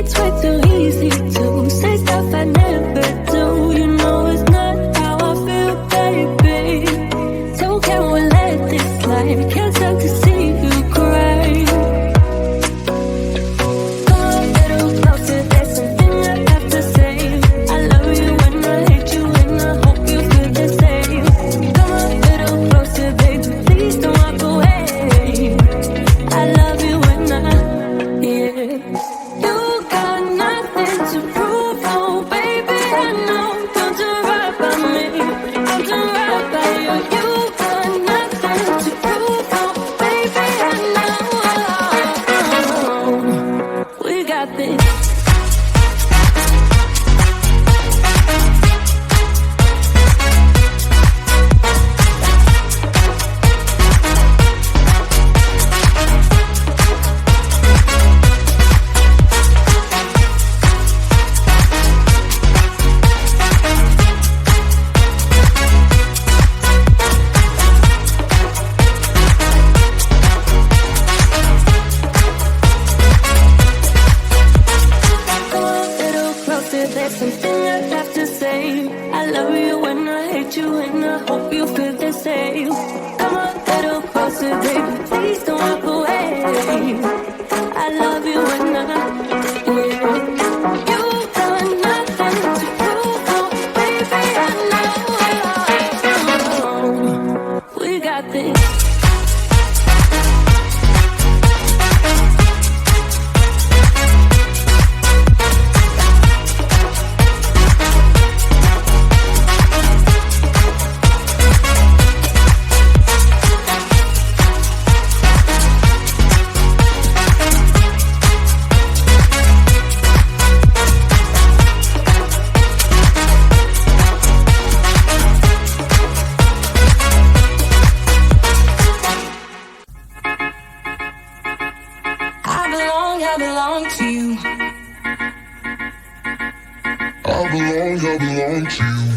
It's way too easy to say stuff I never do. You know it's not how I feel, baby. So can we let this slide? Can't stand to see you cry. Come a little closer, there's something I have to say. I love you and I hate you and I hope you feel the same. Come a little closer, baby, please don't walk away. I love you and yeah. You got nothing to prove, oh baby, I know. Don't you right by me, don't you right by you. You got nothing to prove, oh baby, I know. We got this. There's something I have to say. I love you and I hate you and I hope you feel the same. Come a little closer, baby, please don't walk away. I love you and yeah. You got nothing to prove, oh baby, I know. We got this. I belong to you. I belong to you.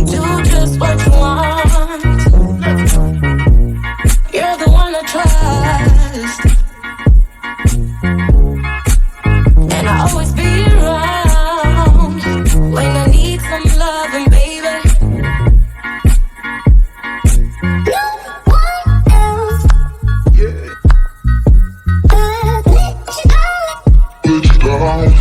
Do just what you want. You're the one I trust, and I'll always be around when I need some loving, baby. No one else. Yeah. Let you down.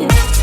it.